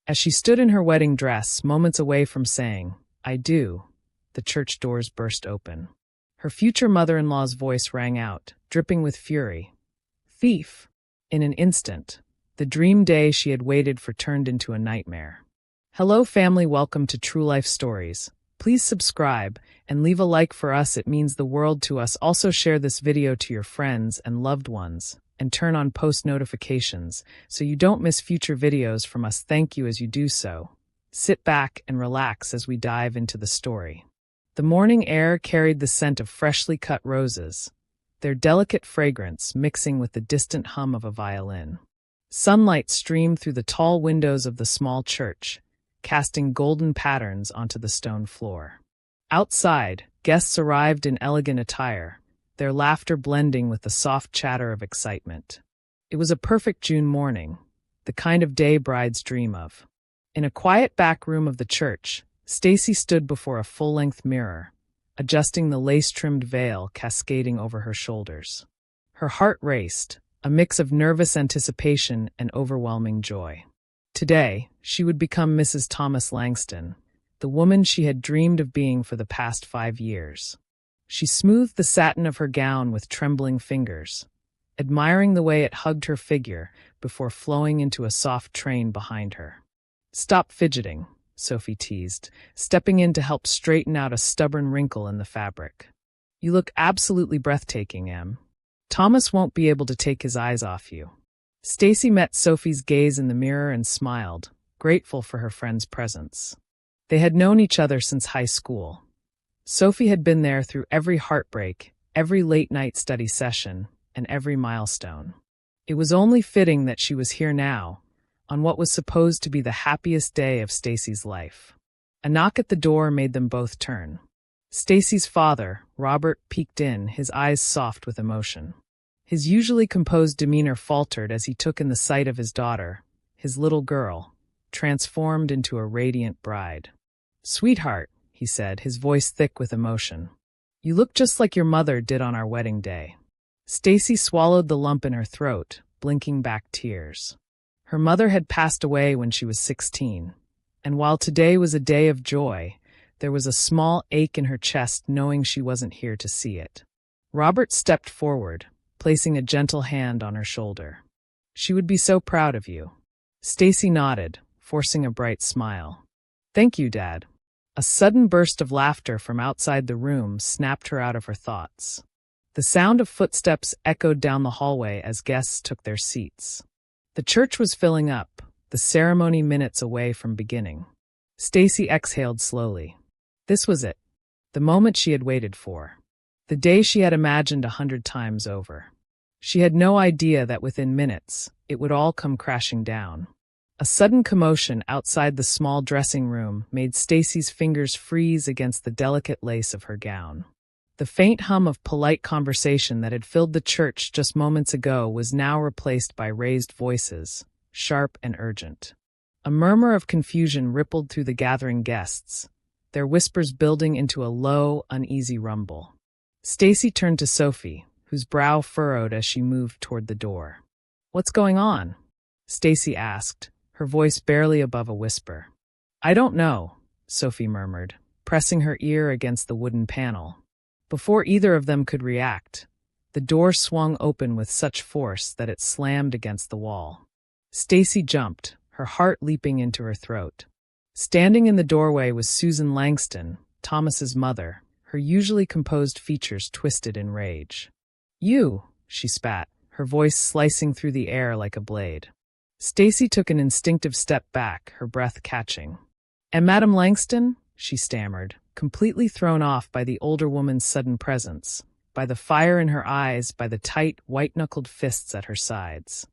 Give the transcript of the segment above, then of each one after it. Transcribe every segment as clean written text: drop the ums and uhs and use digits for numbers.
As she stood in her wedding dress, moments away from saying, "I do," the church doors burst open. Her future mother-in-law's voice rang out, dripping with fury. "Thief!" In an instant, the dream day she had waited for turned into a nightmare. Hello family, welcome to True Life Stories. Please subscribe and leave a like for us, it means the world to us. Also share this video to your friends and loved ones, and turn on post notifications so you don't miss future videos from us. Thank you as you do so. Sit back and relax as we dive into the story. The morning air carried the scent of freshly cut roses, their delicate fragrance mixing with the distant hum of a violin. Sunlight streamed through the tall windows of the small church, casting golden patterns onto the stone floor. Outside, guests arrived in elegant attire, their laughter blending with the soft chatter of excitement. It was a perfect June morning, the kind of day brides dream of. In a quiet back room of the church, Stacy stood before a full-length mirror, adjusting the lace-trimmed veil cascading over her shoulders. Her heart raced, a mix of nervous anticipation and overwhelming joy. Today, she would become Mrs. Thomas Langston, the woman she had dreamed of being for the past 5 years. She smoothed the satin of her gown with trembling fingers, admiring the way it hugged her figure before flowing into a soft train behind her. "Stop fidgeting," Sophie teased, stepping in to help straighten out a stubborn wrinkle in the fabric. "You look absolutely breathtaking, Em. Thomas won't be able to take his eyes off you." Stacy met Sophie's gaze in the mirror and smiled, grateful for her friend's presence. They had known each other since high school. Sophie had been there through every heartbreak, every late-night study session, and every milestone. It was only fitting that she was here now, on what was supposed to be the happiest day of Stacy's life. A knock at the door made them both turn. Stacy's father, Robert, peeked in, his eyes soft with emotion. His usually composed demeanor faltered as he took in the sight of his daughter, his little girl, transformed into a radiant bride. "Sweetheart," he said, his voice thick with emotion. "You look just like your mother did on our wedding day." Stacy swallowed the lump in her throat, blinking back tears. Her mother had passed away when she was 16, and while today was a day of joy, there was a small ache in her chest knowing she wasn't here to see it. Robert stepped forward, placing a gentle hand on her shoulder. "She would be so proud of you." Stacy nodded, forcing a bright smile. "Thank you, Dad." A sudden burst of laughter from outside the room snapped her out of her thoughts. The sound of footsteps echoed down the hallway as guests took their seats. The church was filling up, the ceremony minutes away from beginning. Stacy exhaled slowly. This was it, the moment she had waited for. The day she had imagined 100 times over. She had no idea that within minutes, it would all come crashing down. A sudden commotion outside the small dressing room made Stacy's fingers freeze against the delicate lace of her gown. The faint hum of polite conversation that had filled the church just moments ago was now replaced by raised voices, sharp and urgent. A murmur of confusion rippled through the gathering guests, their whispers building into a low, uneasy rumble. Stacy turned to Sophie, whose brow furrowed as she moved toward the door. "What's going on?" Stacy asked, her voice barely above a whisper. "I don't know," Sophie murmured, pressing her ear against the wooden panel. Before either of them could react, the door swung open with such force that it slammed against the wall. Stacy jumped, her heart leaping into her throat. Standing in the doorway was Susan Langston, Thomas's mother, her usually composed features twisted in rage. "You," she spat, her voice slicing through the air like a blade. Stacy took an instinctive step back, her breath catching. "And Madame Langston?" she stammered, completely thrown off by the older woman's sudden presence, by the fire in her eyes, by the tight, white-knuckled fists at her sides.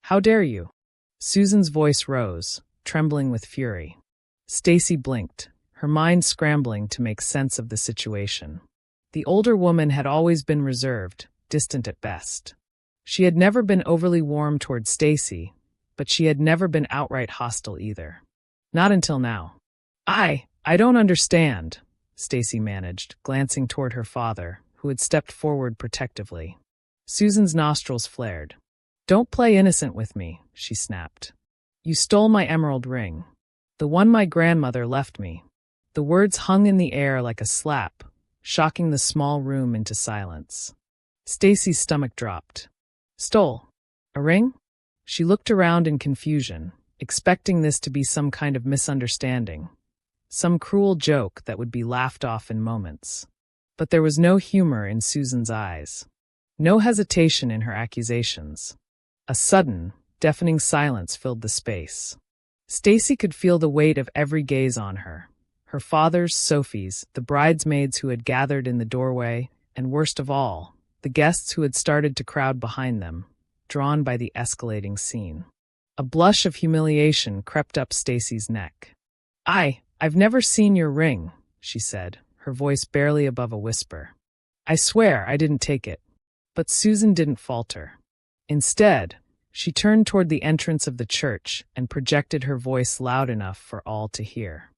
"How dare you?" Susan's voice rose, trembling with fury. Stacy blinked, her mind scrambling to make sense of the situation. The older woman had always been reserved, distant at best. She had never been overly warm toward Stacy, but she had never been outright hostile either. Not until now. I don't understand," Stacy managed, glancing toward her father, who had stepped forward protectively. Susan's nostrils flared. "Don't play innocent with me," she snapped. "You stole my emerald ring. The one my grandmother left me." The words hung in the air like a slap, shocking the small room into silence. Stacy's stomach dropped. "Stole? A ring?" She looked around in confusion, expecting this to be some kind of misunderstanding, some cruel joke that would be laughed off in moments. But there was no humor in Susan's eyes, no hesitation in her accusations. A sudden, deafening silence filled the space. Stacy could feel the weight of every gaze on her. Her father's, Sophie's, the bridesmaids who had gathered in the doorway, and worst of all, the guests who had started to crowd behind them, drawn by the escalating scene. A blush of humiliation crept up Stacy's neck. I've never seen your ring," she said, her voice barely above a whisper. "I swear I didn't take it." But Susan didn't falter. Instead, she turned toward the entrance of the church and projected her voice loud enough for all to hear.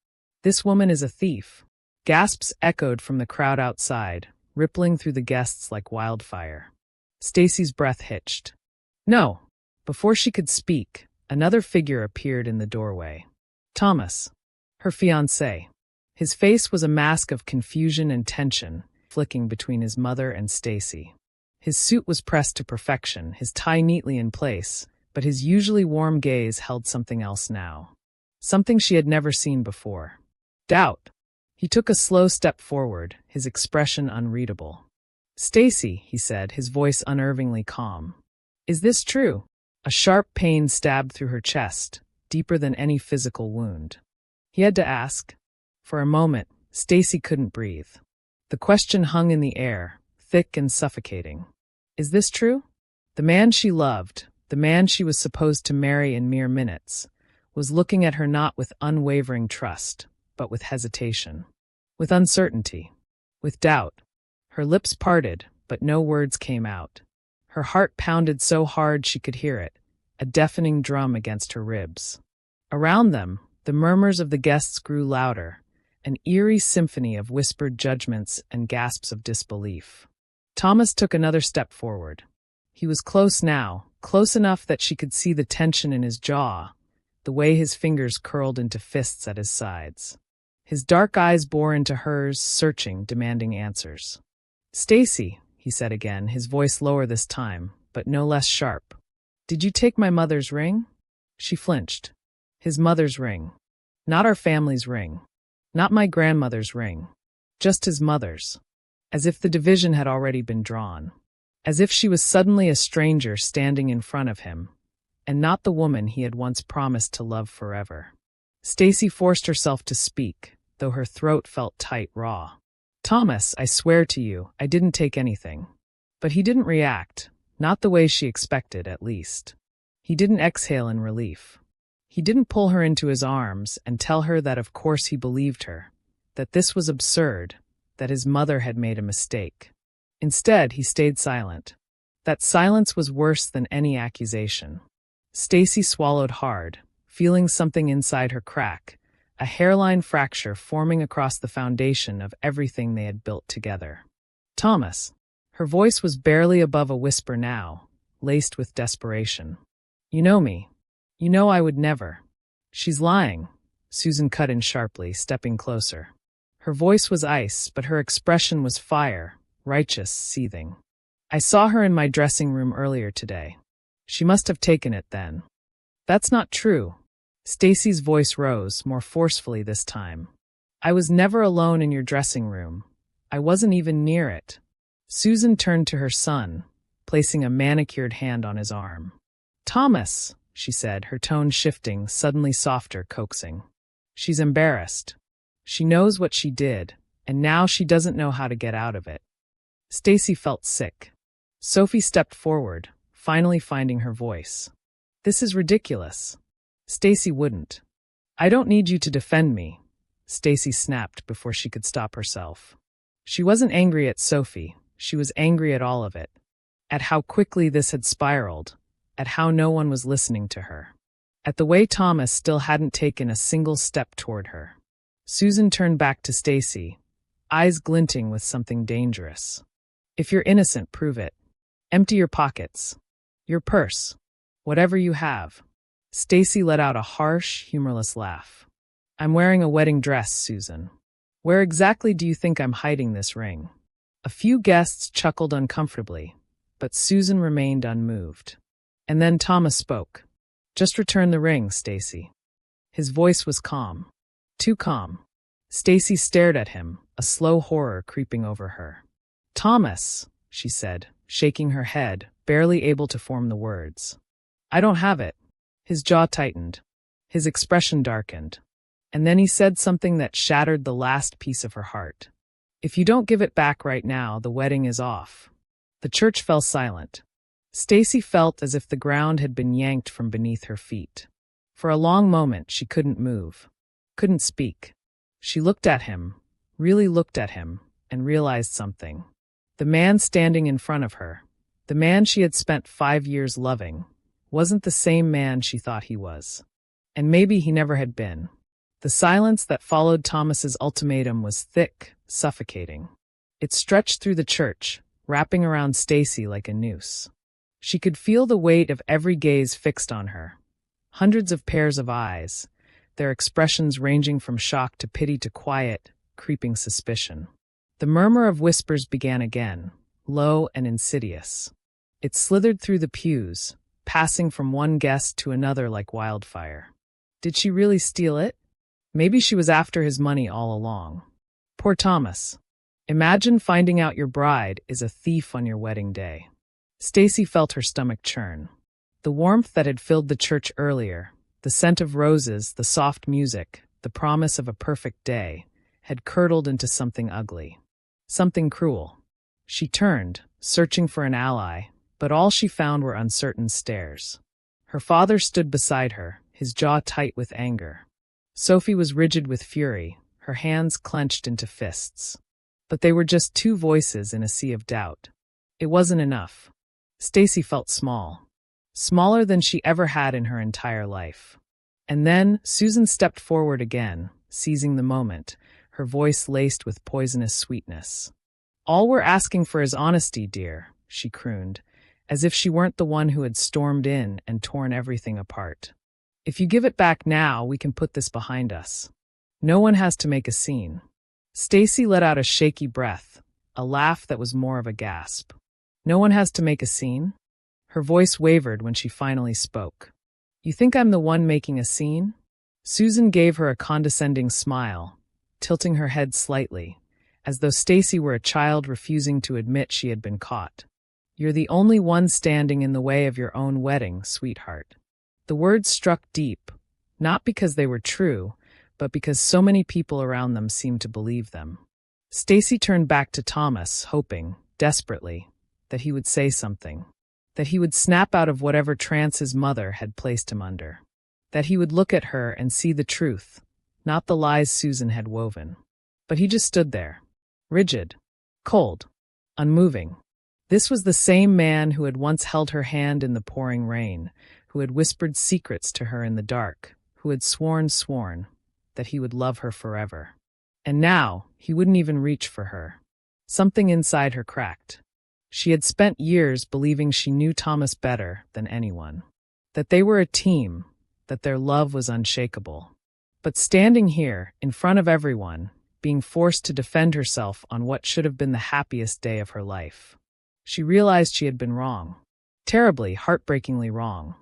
"This woman is a thief." Gasps echoed from the crowd outside, rippling through the guests like wildfire. Stacy's breath hitched. "No!" Before she could speak, another figure appeared in the doorway. Thomas, her fiancé. His face was a mask of confusion and tension, flicking between his mother and Stacy. His suit was pressed to perfection, his tie neatly in place, but his usually warm gaze held something else now. Something she had never seen before. Doubt. He took a slow step forward, his expression unreadable. "Stacy," he said, his voice unnervingly calm. "Is this true?" A sharp pain stabbed through her chest, deeper than any physical wound. He had to ask. For a moment, Stacy couldn't breathe. The question hung in the air, thick and suffocating. Is this true? The man she loved, the man she was supposed to marry in mere minutes, was looking at her not with unwavering trust, but with hesitation, with uncertainty, with doubt. Her lips parted, but no words came out. Her heart pounded so hard she could hear it, a deafening drum against her ribs. Around them, the murmurs of the guests grew louder, an eerie symphony of whispered judgments and gasps of disbelief. Thomas took another step forward. He was close now, close enough that she could see the tension in his jaw, the way his fingers curled into fists at his sides. His dark eyes bore into hers, searching, demanding answers. "Stacy," he said again, his voice lower this time, but no less sharp. "Did you take my mother's ring?" She flinched. His mother's ring. Not our family's ring. Not my grandmother's ring. Just his mother's. As if the division had already been drawn. As if she was suddenly a stranger standing in front of him, and not the woman he had once promised to love forever. Stacy forced herself to speak, though her throat felt tight raw. "Thomas, I swear to you, I didn't take anything." But he didn't react, not the way she expected, at least. He didn't exhale in relief. He didn't pull her into his arms and tell her that of course he believed her, that this was absurd, that his mother had made a mistake. Instead, he stayed silent. That silence was worse than any accusation. Stacy swallowed hard, feeling something inside her crack, a hairline fracture forming across the foundation of everything they had built together. "Thomas." Her voice was barely above a whisper now, laced with desperation. "You know me. You know I would never." "She's lying," Susan cut in sharply, stepping closer. Her voice was ice, but her expression was fire, righteous, seething. "I saw her in my dressing room earlier today. She must have taken it then." "That's not true." Stacy's voice rose, more forcefully this time. "I was never alone in your dressing room. I wasn't even near it." Susan turned to her son, placing a manicured hand on his arm. "Thomas," she said, her tone shifting, suddenly softer, coaxing. "She's embarrassed. She knows what she did, and now she doesn't know how to get out of it." Stacy felt sick. Sophie stepped forward, finally finding her voice. "This is ridiculous." Stacy wouldn't. "I don't need you to defend me," Stacy snapped before she could stop herself. She wasn't angry at Sophie, she was angry at all of it. At how quickly this had spiraled, at how no one was listening to her. At the way Thomas still hadn't taken a single step toward her. Susan turned back to Stacy, eyes glinting with something dangerous. "If you're innocent, prove it. Empty your pockets. Your purse. Whatever you have." Stacy let out a harsh, humorless laugh. I'm wearing a wedding dress, Susan. Where exactly do you think I'm hiding this ring? A few guests chuckled uncomfortably, but Susan remained unmoved. And then Thomas spoke. Just return the ring, Stacy. His voice was calm. Too calm. Stacy stared at him, a slow horror creeping over her. Thomas, she said, shaking her head, barely able to form the words. I don't have it. His jaw tightened. His expression darkened. And then he said something that shattered the last piece of her heart. If you don't give it back right now, the wedding is off. The church fell silent. Stacy felt as if the ground had been yanked from beneath her feet. For a long moment, she couldn't move, couldn't speak. She looked at him, really looked at him, and realized something. The man standing in front of her, the man she had spent 5 years loving, wasn't the same man she thought he was. And maybe he never had been. The silence that followed Thomas's ultimatum was thick, suffocating. It stretched through the church, wrapping around Stacy like a noose. She could feel the weight of every gaze fixed on her. Hundreds of pairs of eyes, their expressions ranging from shock to pity to quiet, creeping suspicion. The murmur of whispers began again, low and insidious. It slithered through the pews, passing from one guest to another like wildfire. Did she really steal it? Maybe she was after his money all along. Poor Thomas. Imagine finding out your bride is a thief on your wedding day. Stacy felt her stomach churn. The warmth that had filled the church earlier, the scent of roses, the soft music, the promise of a perfect day, had curdled into something ugly. Something cruel. She turned, searching for an ally, but all she found were uncertain stares. Her father stood beside her, his jaw tight with anger. Sophie was rigid with fury, her hands clenched into fists. But they were just two voices in a sea of doubt. It wasn't enough. Stacy felt small. Smaller than she ever had in her entire life. And then Susan stepped forward again, seizing the moment, her voice laced with poisonous sweetness. All we're asking for is honesty, dear, she crooned, as if she weren't the one who had stormed in and torn everything apart. If you give it back now, we can put this behind us. No one has to make a scene. Stacy let out a shaky breath, a laugh that was more of a gasp. No one has to make a scene? Her voice wavered when she finally spoke. You think I'm the one making a scene? Susan gave her a condescending smile, tilting her head slightly, as though Stacy were a child refusing to admit she had been caught. You're the only one standing in the way of your own wedding, sweetheart. The words struck deep, not because they were true, but because so many people around them seemed to believe them. Stacy turned back to Thomas, hoping, desperately, that he would say something, that he would snap out of whatever trance his mother had placed him under, that he would look at her and see the truth, not the lies Susan had woven. But he just stood there, rigid, cold, unmoving. This was the same man who had once held her hand in the pouring rain, who had whispered secrets to her in the dark, who had sworn, that he would love her forever. And now, he wouldn't even reach for her. Something inside her cracked. She had spent years believing she knew Thomas better than anyone, that they were a team, that their love was unshakable. But standing here, in front of everyone, being forced to defend herself on what should have been the happiest day of her life, she realized she had been wrong. Terribly, heartbreakingly wrong.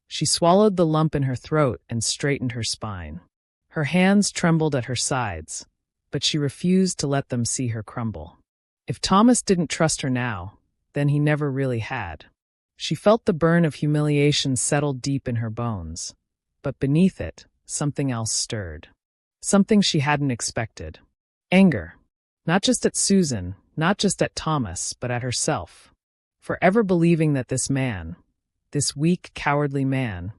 She swallowed the lump in her throat and straightened her spine. Her hands trembled at her sides, but she refused to let them see her crumble. If Thomas didn't trust her now, then he never really had. She felt the burn of humiliation settle deep in her bones, but beneath it, something else stirred. Something she hadn't expected. Anger. Not just at Susan, not just at Thomas, but at herself. Forever believing that this man, this weak, cowardly man,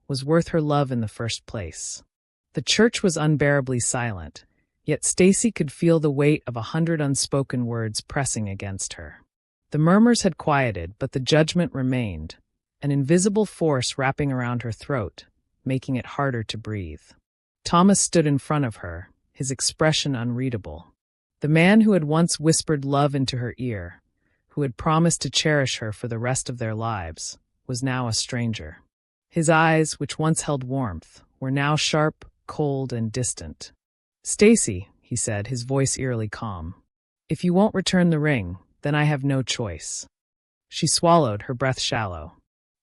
was worth her love in the first place. The church was unbearably silent, yet Stacy could feel the weight of 100 unspoken words pressing against her. The murmurs had quieted, but the judgment remained, an invisible force wrapping around her throat, making it harder to breathe. Thomas stood in front of her, his expression unreadable. The man who had once whispered love into her ear, who had promised to cherish her for the rest of their lives, was now a stranger. His eyes, which once held warmth, were now sharp, cold and distant. "Stacy," he said, his voice eerily calm. "If you won't return the ring, then I have no choice." She swallowed, her breath shallow.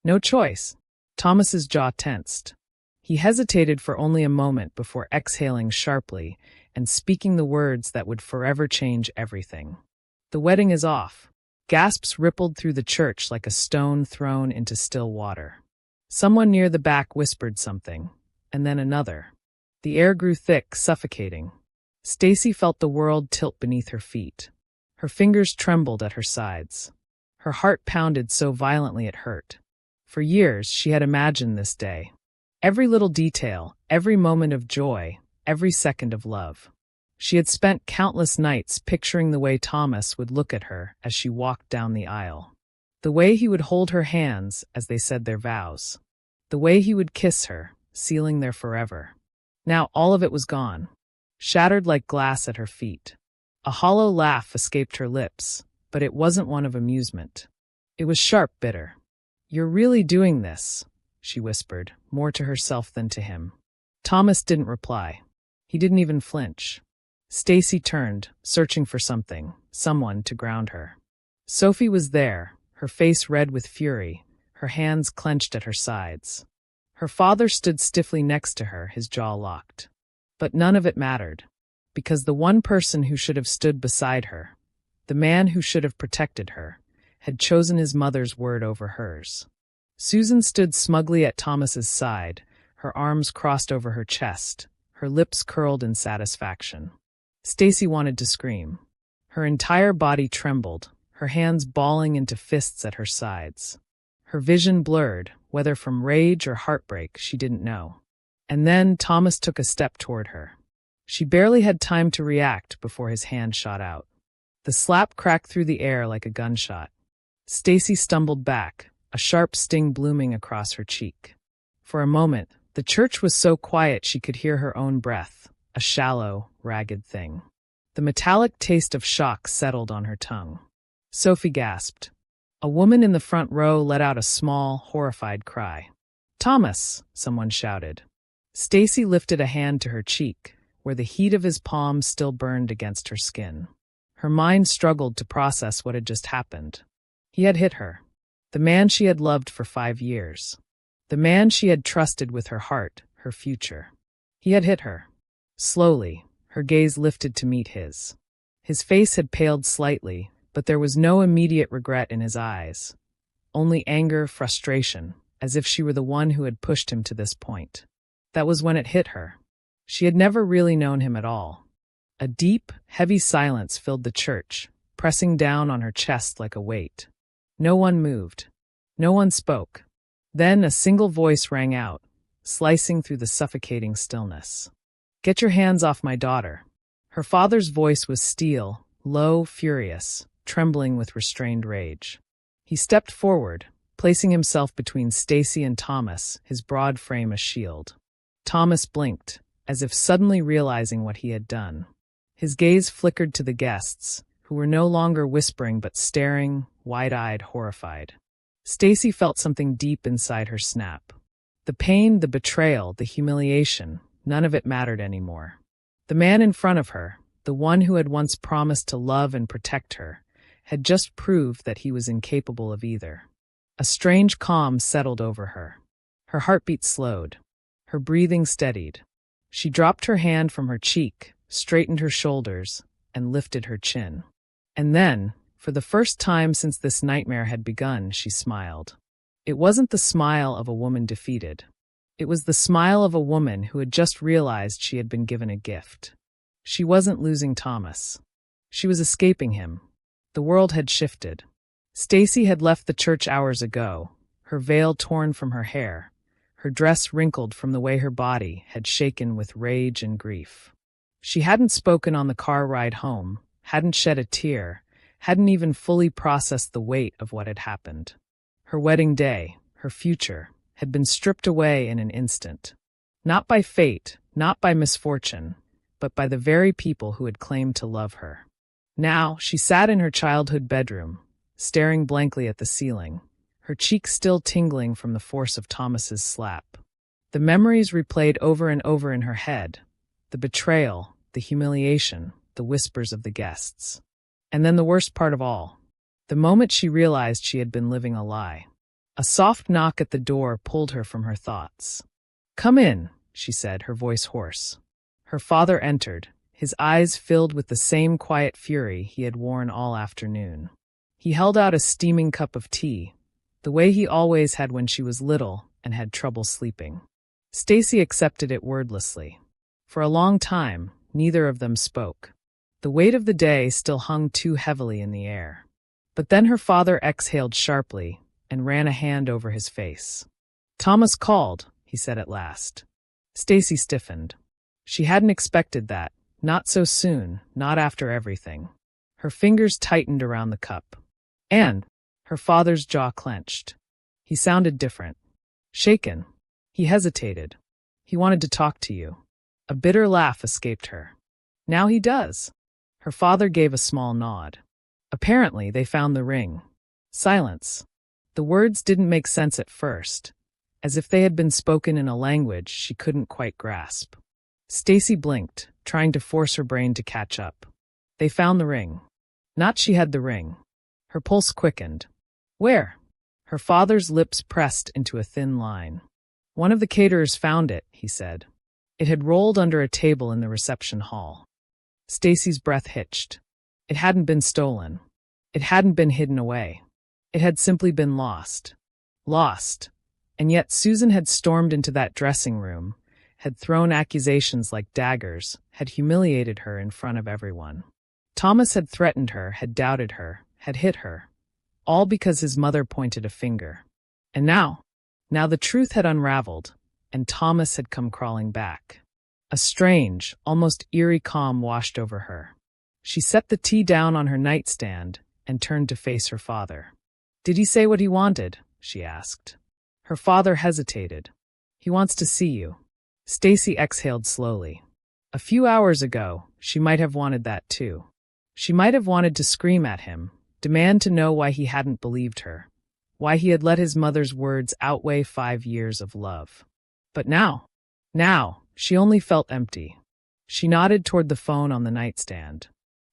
"No choice?" Thomas's jaw tensed. He hesitated for only a moment before exhaling sharply and speaking the words that would forever change everything. "The wedding is off." Gasps rippled through the church like a stone thrown into still water. Someone near the back whispered something, and then another. The air grew thick, suffocating. Stacy felt the world tilt beneath her feet. Her fingers trembled at her sides. Her heart pounded so violently it hurt. For years, she had imagined this day. Every little detail, every moment of joy, every second of love. She had spent countless nights picturing the way Thomas would look at her as she walked down the aisle. The way he would hold her hands as they said their vows. The way he would kiss her, sealing their forever. Now all of it was gone, shattered like glass at her feet. A hollow laugh escaped her lips, but it wasn't one of amusement. It was sharp, bitter. "You're really doing this," she whispered, more to herself than to him. Thomas didn't reply. He didn't even flinch. Stacy turned, searching for something, someone to ground her. Sophie was there, her face red with fury, her hands clenched at her sides. Her father stood stiffly next to her, his jaw locked. But none of it mattered, because the one person who should have stood beside her, the man who should have protected her, had chosen his mother's word over hers. Susan stood smugly at Thomas's side, her arms crossed over her chest, her lips curled in satisfaction. Stacy wanted to scream. Her entire body trembled, her hands balling into fists at her sides. Her vision blurred, whether from rage or heartbreak, she didn't know. And then Thomas took a step toward her. She barely had time to react before his hand shot out. The slap cracked through the air like a gunshot. Stacy stumbled back, a sharp sting blooming across her cheek. For a moment, the church was so quiet she could hear her own breath, a shallow, ragged thing. The metallic taste of shock settled on her tongue. Sophie gasped. A woman in the front row let out a small, horrified cry. "Thomas!" someone shouted. Stacy lifted a hand to her cheek, where the heat of his palm still burned against her skin. Her mind struggled to process what had just happened. He had hit her. The man she had loved for 5 years. The man she had trusted with her heart, her future. He had hit her. Slowly, her gaze lifted to meet his. His face had paled slightly, but there was no immediate regret in his eyes. Only anger, frustration, as if she were the one who had pushed him to this point. That was when it hit her. She had never really known him at all. A deep, heavy silence filled the church, pressing down on her chest like a weight. No one moved. No one spoke. Then a single voice rang out, slicing through the suffocating stillness. "Get your hands off my daughter." Her father's voice was steel, low, furious, trembling with restrained rage. He stepped forward, placing himself between Stacy and Thomas, his broad frame a shield. Thomas blinked, as if suddenly realizing what he had done. His gaze flickered to the guests, who were no longer whispering but staring, wide-eyed, horrified. Stacy felt something deep inside her snap. The pain, the betrayal, the humiliation, none of it mattered anymore. The man in front of her, the one who had once promised to love and protect her, had just proved that he was incapable of either. A strange calm settled over her. Her heartbeat slowed. Her breathing steadied. She dropped her hand from her cheek, straightened her shoulders, and lifted her chin. And then, for the first time since this nightmare had begun, she smiled. It wasn't the smile of a woman defeated. It was the smile of a woman who had just realized she had been given a gift. She wasn't losing Thomas. She was escaping him. The world had shifted. Stacy had left the church hours ago, her veil torn from her hair, her dress wrinkled from the way her body had shaken with rage and grief. She hadn't spoken on the car ride home, hadn't shed a tear, hadn't even fully processed the weight of what had happened. Her wedding day, her future, had been stripped away in an instant. Not by fate, not by misfortune, but by the very people who had claimed to love her. Now, she sat in her childhood bedroom, staring blankly at the ceiling, her cheeks still tingling from the force of Thomas's slap. The memories replayed over and over in her head. The betrayal, the humiliation, the whispers of the guests. And then the worst part of all. The moment she realized she had been living a lie. A soft knock at the door pulled her from her thoughts. "Come in," she said, her voice hoarse. Her father entered, his eyes filled with the same quiet fury he had worn all afternoon. He held out a steaming cup of tea, the way he always had when she was little and had trouble sleeping. Stacy accepted it wordlessly. For a long time, neither of them spoke. The weight of the day still hung too heavily in the air. But then her father exhaled sharply and ran a hand over his face. "Thomas called," he said at last. Stacy stiffened. She hadn't expected that, not so soon, not after everything. Her fingers tightened around the cup. "And?" Her father's jaw clenched. He sounded different. Shaken. He hesitated. "He wanted to talk to you." A bitter laugh escaped her. "Now he does." Her father gave a small nod. Apparently, they found the ring. Silence. The words didn't make sense at first, as if they had been spoken in a language she couldn't quite grasp. Stacy blinked, trying to force her brain to catch up. They found the ring. Not she had the ring. Her pulse quickened. "Where?" Her father's lips pressed into a thin line. "One of the caterers found it," he said. It had rolled under a table in the reception hall. Stacy's breath hitched. It hadn't been stolen. It hadn't been hidden away. It had simply been lost. Lost. And yet Susan had stormed into that dressing room, had thrown accusations like daggers, had humiliated her in front of everyone. Thomas had threatened her, had doubted her, had hit her. All because his mother pointed a finger. And now the truth had unraveled, and Thomas had come crawling back. A strange, almost eerie calm washed over her. She set the tea down on her nightstand and turned to face her father. "Did he say what he wanted?" she asked. Her father hesitated. "He wants to see you." Stacy exhaled slowly. A few hours ago, she might have wanted that too. She might have wanted to scream at him, demand to know why he hadn't believed her, why he had let his mother's words outweigh 5 years of love. But now, she only felt empty. She nodded toward the phone on the nightstand.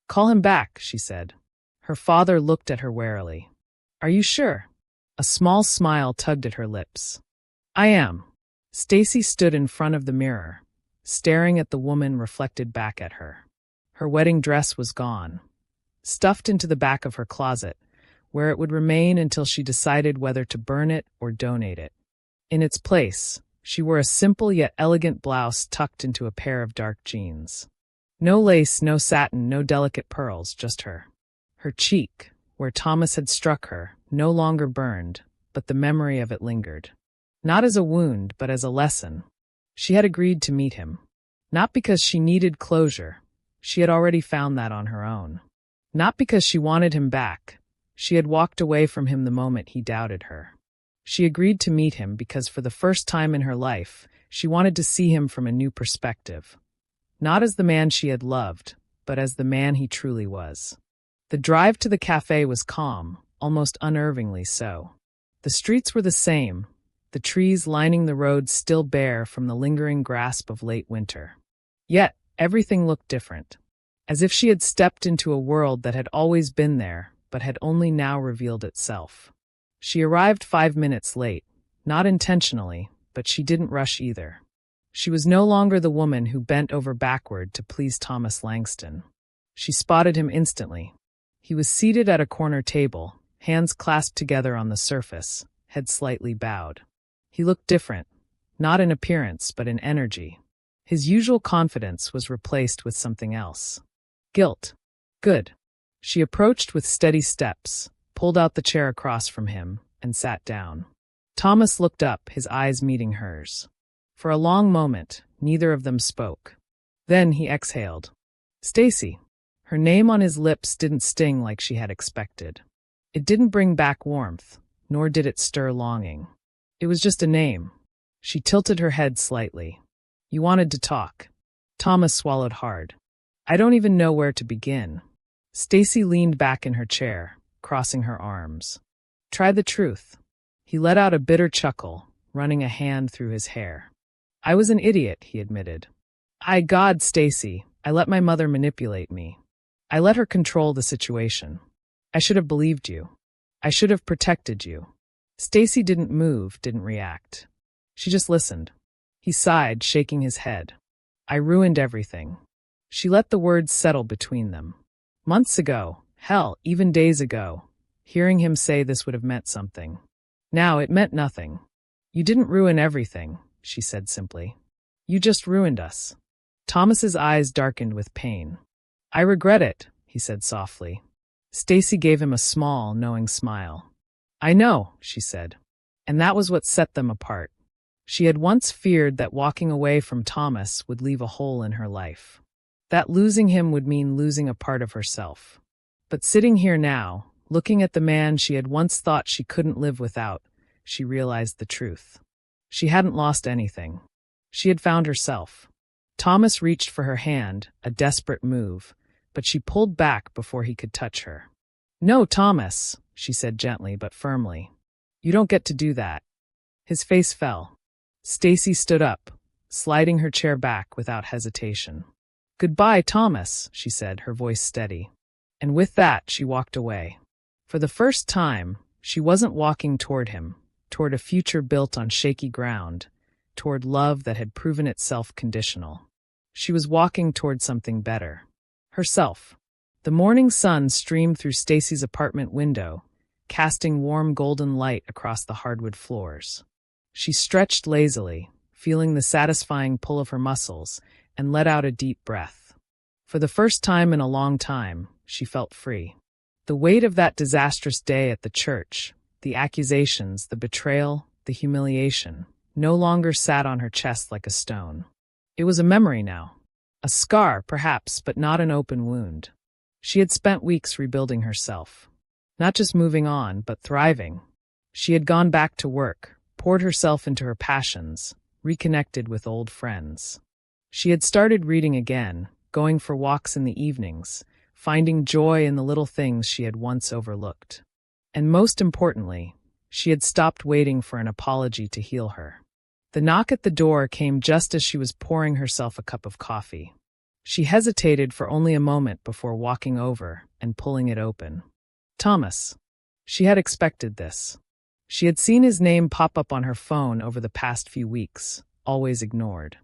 "Call him back," she said. Her father looked at her warily. "Are you sure?" A small smile tugged at her lips. "I am." Stacy stood in front of the mirror, staring at the woman reflected back at her. Her wedding dress was gone, stuffed into the back of her closet, where it would remain until she decided whether to burn it or donate it. In its place, she wore a simple yet elegant blouse tucked into a pair of dark jeans. No lace, no satin, no delicate pearls, just her. Her cheek, where Thomas had struck her, no longer burned, but the memory of it lingered. Not as a wound, but as a lesson. She had agreed to meet him. Not because she needed closure. She had already found that on her own. Not because she wanted him back. She had walked away from him the moment he doubted her. She agreed to meet him because for the first time in her life, she wanted to see him from a new perspective. Not as the man she had loved, but as the man he truly was. The drive to the cafe was calm, almost unnervingly so. The streets were the same, the trees lining the road still bare from the lingering grasp of late winter. Yet, everything looked different. As if she had stepped into a world that had always been there, but had only now revealed itself. She arrived 5 minutes late, not intentionally, but she didn't rush either. She was no longer the woman who bent over backward to please Thomas Langston. She spotted him instantly. He was seated at a corner table, hands clasped together on the surface, head slightly bowed. He looked different, not in appearance but in energy. His usual confidence was replaced with something else. Guilt. Good. She approached with steady steps, pulled out the chair across from him, and sat down. Thomas looked up, his eyes meeting hers. For a long moment, neither of them spoke. Then he exhaled. "Stacy." Her name on his lips didn't sting like she had expected. It didn't bring back warmth, nor did it stir longing. It was just a name. She tilted her head slightly. "You wanted to talk." Thomas swallowed hard. "I don't even know where to begin." Stacy leaned back in her chair, crossing her arms. "Try the truth." He let out a bitter chuckle, running a hand through his hair. I was an idiot, he admitted. God, Stacy, I let my mother manipulate me. I let her control the situation. I should have believed you. I should have protected you. Stacy didn't move, didn't react. She just listened. He sighed, shaking his head. I ruined everything. She let the words settle between them. Months ago, hell, even days ago, hearing him say this would have meant something. Now it meant nothing. You didn't ruin everything, she said simply. You just ruined us. Thomas's eyes darkened with pain. I regret it, he said softly. Stacy gave him a small, knowing smile. I know, she said. And that was what set them apart. She had once feared that walking away from Thomas would leave a hole in her life. That losing him would mean losing a part of herself. But sitting here now, looking at the man she had once thought she couldn't live without, she realized the truth. She hadn't lost anything. She had found herself. Thomas reached for her hand, a desperate move, but she pulled back before he could touch her. No, Thomas, she said gently but firmly. You don't get to do that. His face fell. Stacy stood up, sliding her chair back without hesitation. Goodbye, Thomas, she said, her voice steady. And with that, she walked away. For the first time, she wasn't walking toward him, toward a future built on shaky ground, toward love that had proven itself conditional. She was walking toward something better. Herself. The morning sun streamed through Stacy's apartment window, casting warm golden light across the hardwood floors. She stretched lazily, feeling the satisfying pull of her muscles, and let out a deep breath. For the first time in a long time, she felt free. The weight of that disastrous day at the church, the accusations, the betrayal, the humiliation, no longer sat on her chest like a stone. It was a memory now. A scar, perhaps, but not an open wound. She had spent weeks rebuilding herself. Not just moving on, but thriving. She had gone back to work, poured herself into her passions, reconnected with old friends. She had started reading again, going for walks in the evenings, finding joy in the little things she had once overlooked. And most importantly, she had stopped waiting for an apology to heal her. The knock at the door came just as she was pouring herself a cup of coffee. She hesitated for only a moment before walking over and pulling it open. Thomas. She had expected this. She had seen his name pop up on her phone over the past few weeks, always ignored.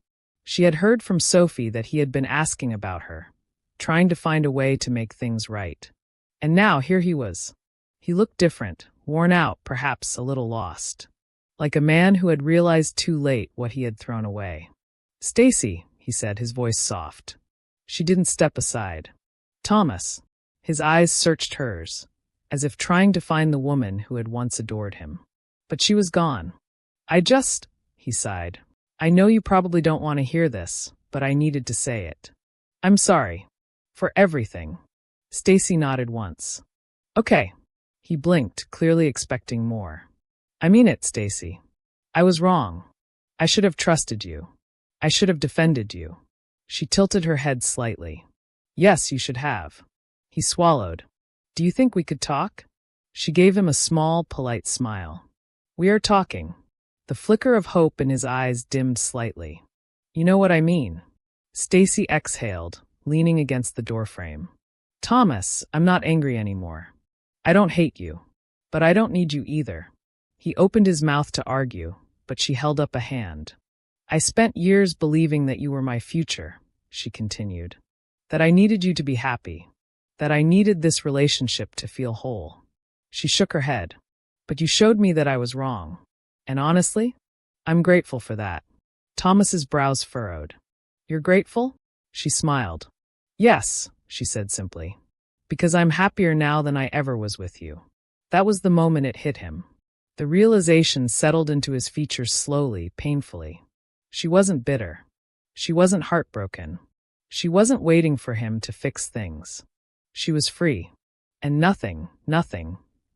She had heard from Sophie that he had been asking about her, trying to find a way to make things right. And now here he was. He looked different, worn out, perhaps a little lost. Like a man who had realized too late what he had thrown away. Stacy, he said, his voice soft. She didn't step aside. Thomas. His eyes searched hers, as if trying to find the woman who had once adored him. But she was gone. He sighed. I know you probably don't want to hear this, but I needed to say it. I'm sorry. For everything. Stacy nodded once. Okay. He blinked, clearly expecting more. I mean it, Stacy. I was wrong. I should have trusted you. I should have defended you. She tilted her head slightly. Yes, you should have. He swallowed. Do you think we could talk? She gave him a small, polite smile. We are talking. The flicker of hope in his eyes dimmed slightly. You know what I mean. Stacy exhaled, leaning against the doorframe. Thomas, I'm not angry anymore. I don't hate you. But I don't need you either. He opened his mouth to argue, but she held up a hand. I spent years believing that you were my future, she continued. That I needed you to be happy. That I needed this relationship to feel whole. She shook her head. But you showed me that I was wrong. And honestly, I'm grateful for that. Thomas's brows furrowed. You're grateful? She smiled. Yes, she said simply. Because I'm happier now than I ever was with you. That was the moment it hit him. The realization settled into his features slowly, painfully. She wasn't bitter. She wasn't heartbroken. She wasn't waiting for him to fix things. She was free. And nothing,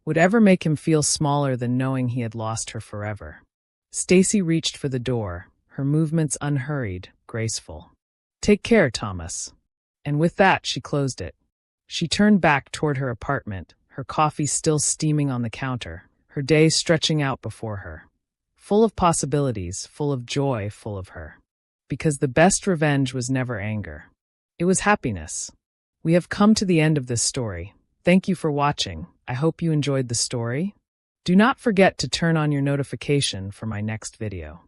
would ever make him feel smaller than knowing he had lost her forever. Stacy reached for the door, her movements unhurried, graceful. Take care, Thomas. And with that, she closed it. She turned back toward her apartment, her coffee still steaming on the counter, her day stretching out before her. full of possibilities, full of joy, full of her. Because the best revenge was never anger. It was happiness. We have come to the end of this story. Thank you for watching. I hope you enjoyed the story. Do not forget to turn on your notification for my next video.